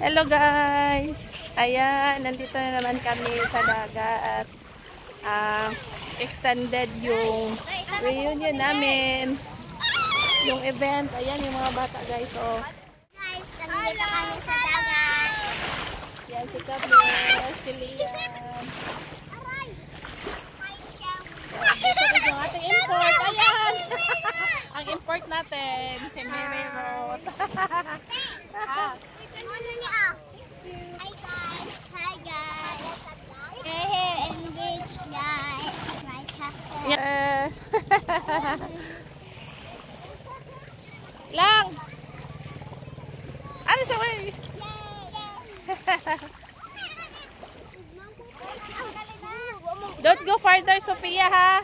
Hello guys! Ayan, nandito na naman kami sa dagat. Extended yung reunion namin. Yung event. Ayan yung mga bata guys. So, Guys, nandito kami sa dagat. yan si Kabel, si Liam. Dito rin yung ating import. Ayan! Ang import natin, si Mary Roth. Ano niya? Hi guys! Hi guys! We're here in the beach guys. My captain. Yeah. Lang! Ano siya? Uy? Don't go farther, Sophia, ha?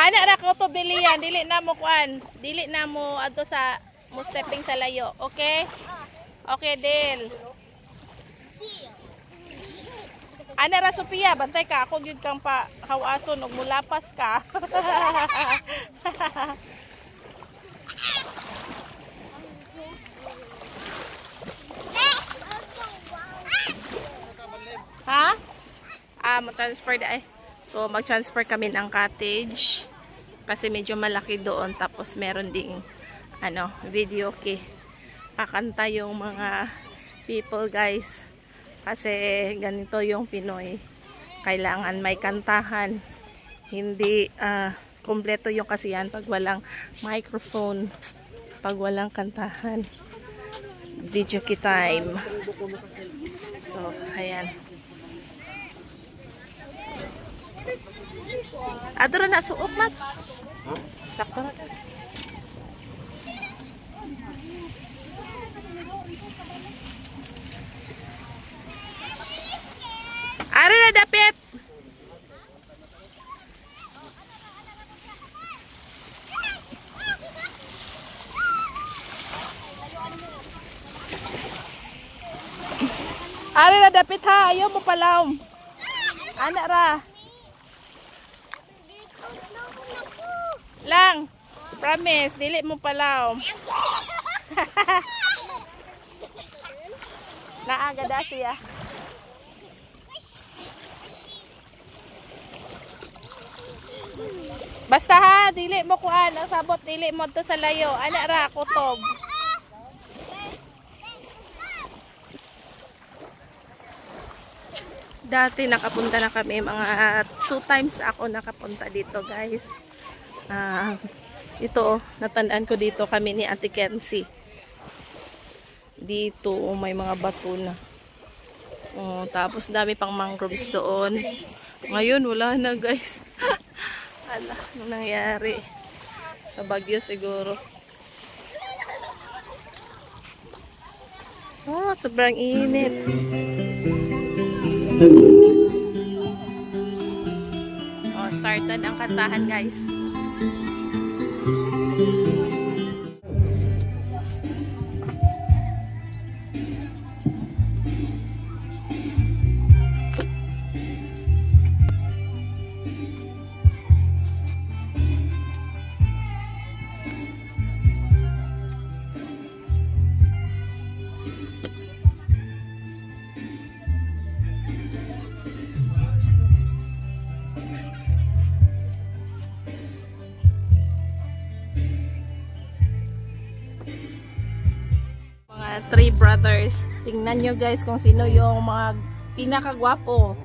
Anak ra ko to bilian, dili na mo kuan. Dili na mo adto sa mo stepping sa layo, okay? Okay, deal. Ana ra Sophia, bantay ka ako gyud kang pa hawason ug mulapas ka. Ha? Mag-transfer da eh. So, mag-transfer kami ng cottage. Kasi medyo malaki doon. Tapos, meron ding, video key. Kakanta yung mga people, guys. Kasi, ganito yung Pinoy. Kailangan may kantahan. Hindi, kompleto yung kasiyan pag walang microphone. Pag walang kantahan. Video key time. So, ayan. Adoro na suot, Mats. Sakto na ka. Ari na dapit. Ari na dapit ha. Ayaw mo palawm. Anak ra. Lang, promise, dili mo palaw. Naagada siya. Basta ha, dili mo kuan ang sabot, dili mo to sa layo. Ana ra kutob. Dati nakapunta na kami, mga 2 times ako nakapunta dito, guys. Ito, natandaan ko dito kami ni Ate Kenzie. Dito, may mga bato na. Tapos dami pang mangroves doon. Ngayon, wala na guys. Ala, anong nangyari? Sa Bagyo siguro. Sobrang init. Started ang kantahan guys. Three brothers. Tingnan nyo guys kung sino yung mga pinakagwapo.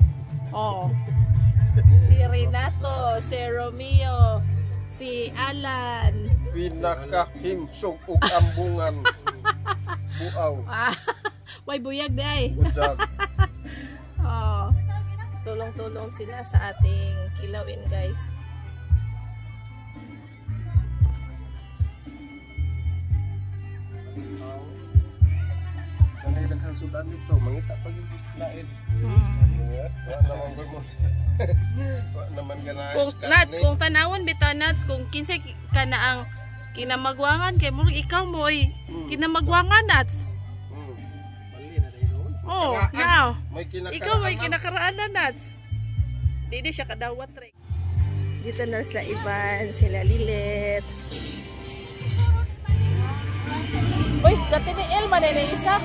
Si Renato, si Romeo, si Alan. Pinakahimsog ug ambungan. Buaw. Way buyag day. Buyag. Tulong-tulong sila sa ating kilawin guys. Sudan dito, mangita pag lain. Wa naman ko mo. Wa naman ganay. Kung nuts, kung tanawon bitaw nuts, kung kinsay ka na ang kinamagwangan kay mo ikaw mo oy. Kinamagwangan nuts. Mali na dayon. Now. May Ikaw may kinakaraan na nuts. Dili siya kadawat re. Dito na sila Ivan, sila Lilet. Uy, dati ni Elma na isa.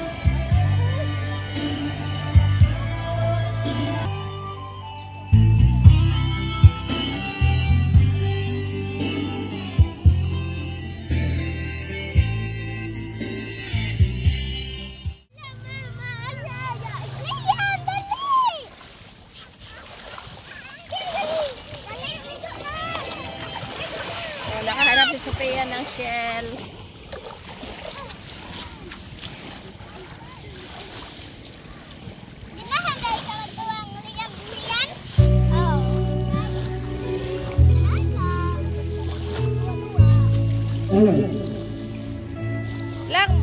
Nakahanap si Sophia ng shell. Lang,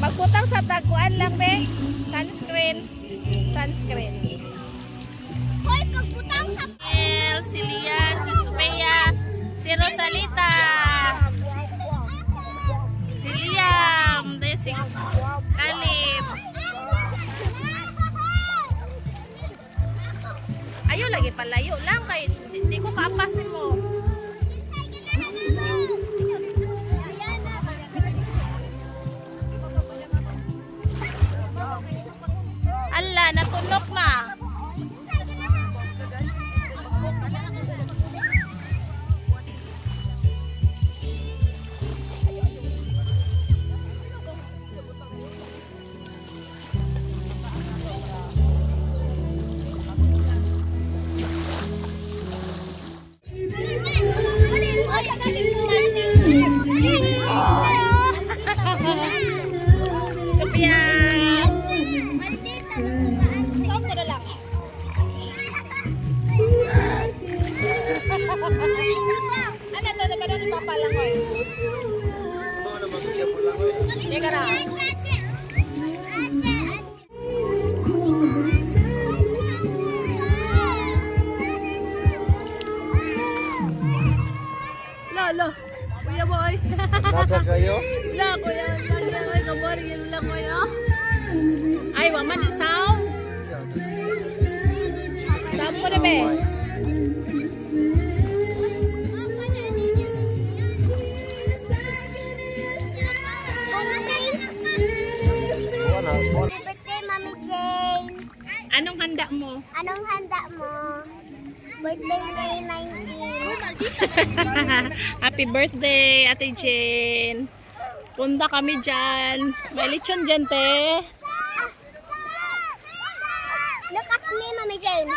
magputang sa taguan lang, be. Sunscreen. Sunscreen. Hoy, pagputang sa... Si Lian, si Sophia, si Rosalita, si Liam, si Kalib. Ayaw lagi palayo lang kay di ko maapasin mo. Ala, natunok na. Sophia. Ano to, ba doon ipapalang ko eh? Hindi ka na. Lalo, kuya boy. Naga kayo? La, kuya, kuya boy, kabori, yun lang kuya. Ay, waman yung sound. Sound mo na be. Birthday, Mami Jane. Anong handa mo? Anong handa mo? Birthday May 19. Happy birthday, Ate Jane. Punta kami dyan. May lechon dyan, te. Look at me, Mami Jane.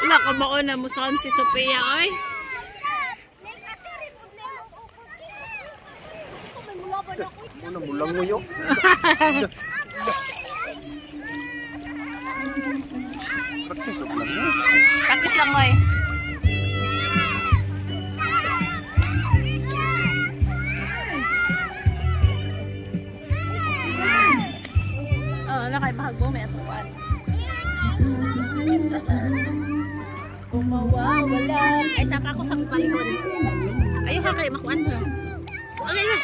Wala ka ba na mo saan si Sophia, oy? Ano mulang mo yun? Praktis lang mo. Tapos lang, oy. Oh, nakay bahagbo may atuan. Kung mawawala. Ay, saka ako sa balkon. Ayaw ka kayo makuan mo. Okay na.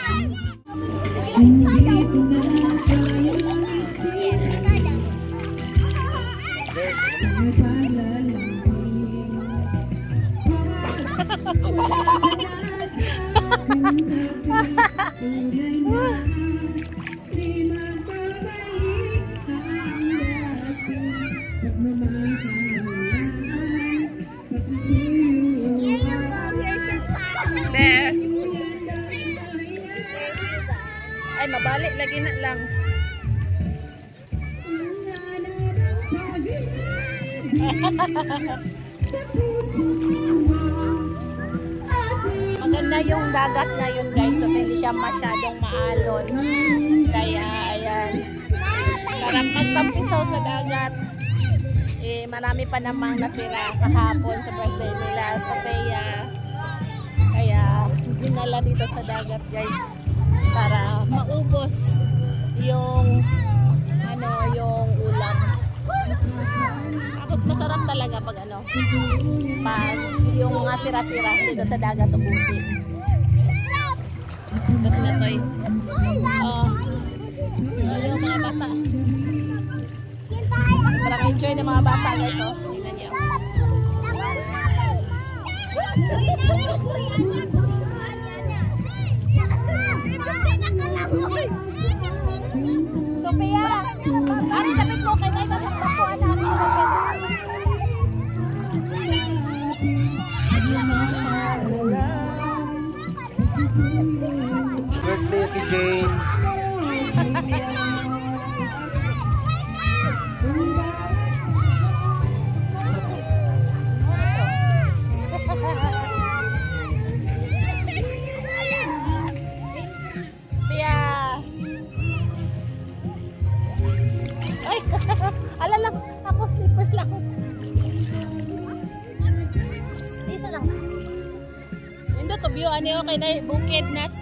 There. Ay, mabalik lagi na lang. Maganda yung dagat ngayon, guys, kasi hindi siya masyadong maalon. Kaya ayan, sarap magtampisaw sa dagat. Eh, marami pa namang natira kahapon sa birthday nila sa Sophia. Kaya dinala dito sa dagat, guys, para maubos yung yung ulam. Tapos masarap talaga pag pag yung mga tira-tira dito sa dagat ubusin. Tapos na toy. Yung mga bata. Parang enjoy ng mga bata, guys. Tingnan niyo. Sophia, ari dapat ko kay tayo sa pagkuan Birthday kay Jane. Ay, ala lang, ako slipper lang. Isa lang. Indo to view ani okay na bukid nuts.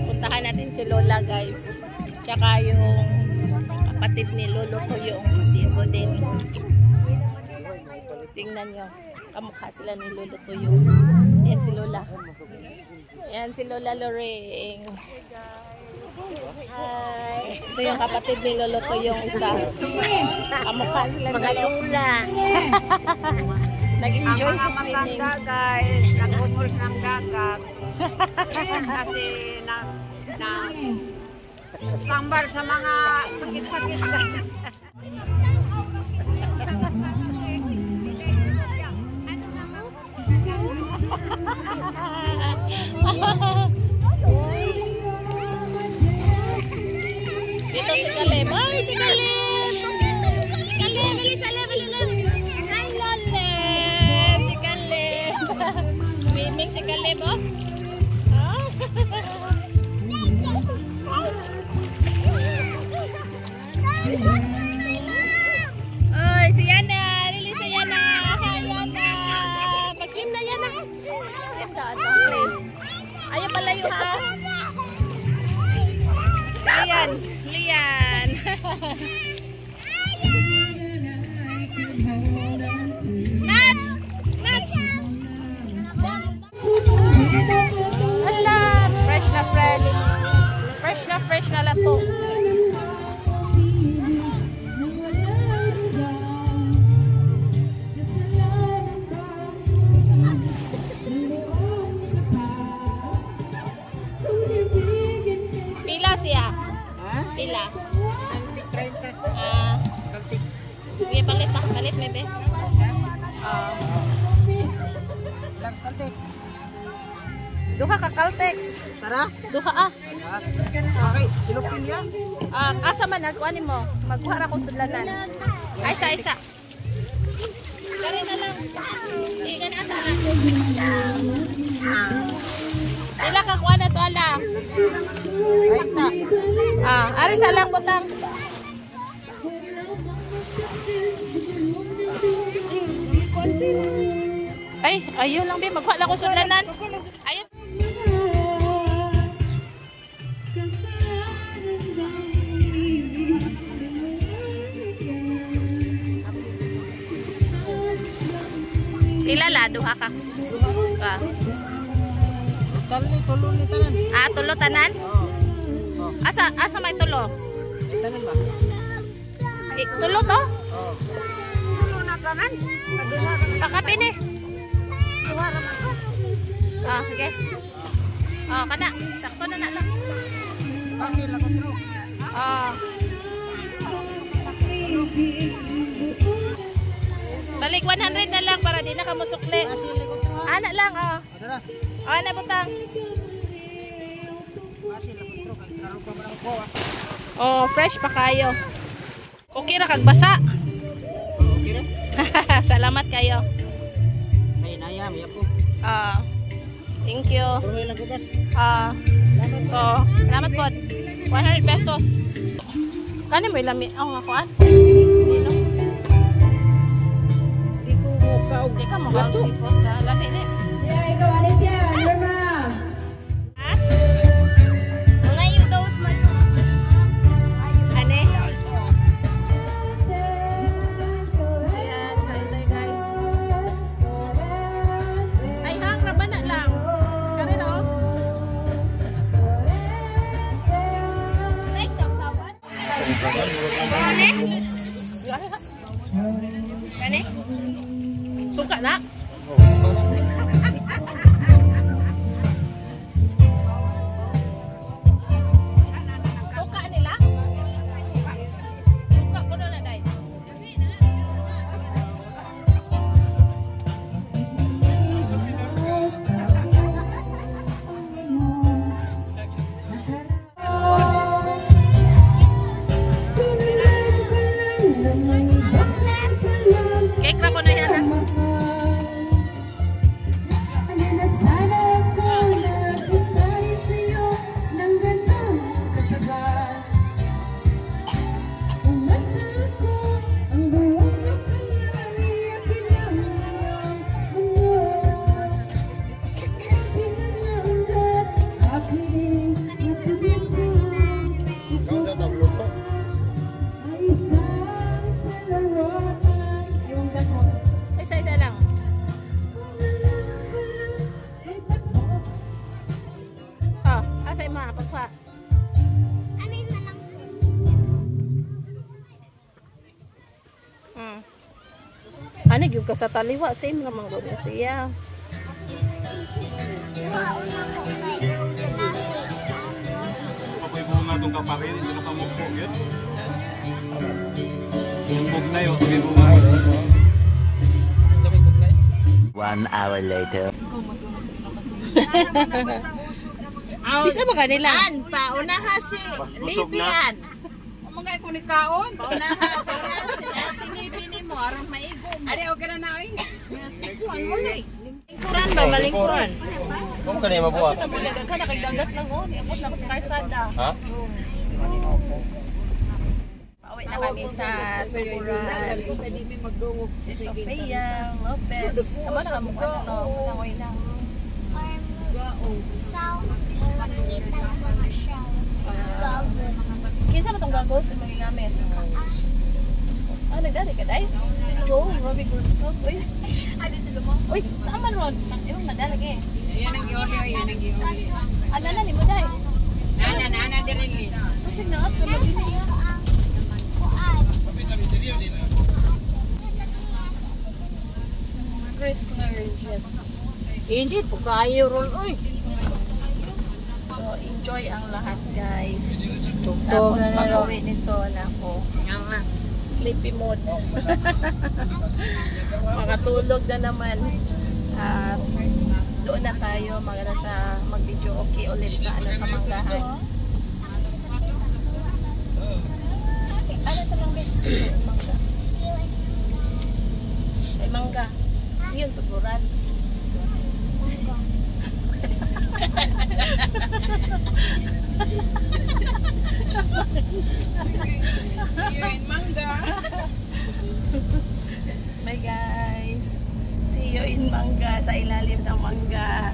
Puntahan natin si Lola guys. Tsaka yung kapatid ni Lolo ko yung dito din. Tingnan nyo. Kamukha sila ni Lolo ko yung. Yan si Lola. Yan si Lola Loring. Hi. Ito yung kapatid ni Lolo ko yung isa. Kamukha sila ni Lola. Nag-enjoy sa swimming. Guys, nag-umurs ng dagat. Kasi tambal sa mga sakit-sakit guys. Dito si Caleb. Ay, si Caleb! Caleb, bilis, bilis lang. Ay, Lole! Si Caleb. Swimming si Caleb, oh. Ay, si Yana. Lili si Yana. Hi, Yana. Mag-swim na, Yana. Swim ka. Ayaw palayo, ha? Si Lian. Lian. Nuts! Nuts! Hala! Fresh na fresh. Fresh na fresh na lato. Pila siya? Pila? 30. Sige, palit ha. Palit, bebe. Duha ka Caltex. Sara? Duha Okay, silupin yan. Asa man nagkuhanin mo? Magkuha ra kong sudlanan. Ay, isa. Dari na lang. Ikan asa na. Ila ka kuha na to ala. Ari sa lang butang. Ay, ayun lang be. Magkuha lang kong sudlanan. Ayun. Ilala, duha ka. Tulo ni tanan. Tulo tanan? Asa may tulo? Tanan ba? Tulo to? Tulo na tanan. Kakapin eh. Sige. Kana. Sakto na lang. Kasi lagot ro. Balik 100 na lang para di na ka musukli. Kasi lagot ro. Ana lang, Adara. Ana butang. Kasi lagot ro kay karon pa man ko. Fresh pa kayo. Okay ra kag basa. Okay ra. Salamat kayo. Ay naya mi ako. Thank you. Pero may lagugas. Salamat po. 100 pesos. Kani may lami ang akuan? Dino. Di ka mo kaog sipon sa lami ni. Ayan, Kani? Suka na? Suka nila? Suka ko na day. Cake na ko na yan. Ikaw sa tabluto. Isa-isa lang. Oh, asa yung mga pagpa. Ano yun na lang? Ano yung ka sa taliwa? Same naman ko niya siya. Wow, nakakay. Ako'y bunga itong kaparin, ito na pamukpog yun. Yung bug na yun, may bunga. 1 hour later. Bisa ba kanila? Paunaha si Busog na. Libian. Mga ikunikaon. Paunaha. Si Tinipini mo. Arang maigom. Ari, okay na na oy. Kuan mo na. Lingkuran ba? Malingkuran. Kung kanina mabuhat. Ka nakagdagat lang oh. Iabot na ka sa karsada. Ha? Pauwi na kami sa Tuburan. Si Sofia Lopez. Tama na mo ka no. Langoy lang. Sound. Makikita ko mga siya. Goggles. Kinsa ba itong goggles yung mga gamit? Ah, nagdari ka day? Silo, Robbie Goldstock. Uy, Ano sila mo? uy, saan man ron? Yung nagdalagi eh. Yan ang giuli o yan ang giuli. Ano na ni mo day? Nana dirinli. Kasi naat ka mag niya. Chris Nerget. Hindi po kayo ron oy. So, enjoy ang lahat guys. Tapos pag-uwi nito na ako. Sleepy mode. Makatulog na naman. At doon na tayo mag-video okay ulit sa manggahan. Ano sa mangga? Mangga. Ay mangga. Siyon Tuburan. See you in Manga. Bye guys. See you in mangga, sa ilalim ng mangga.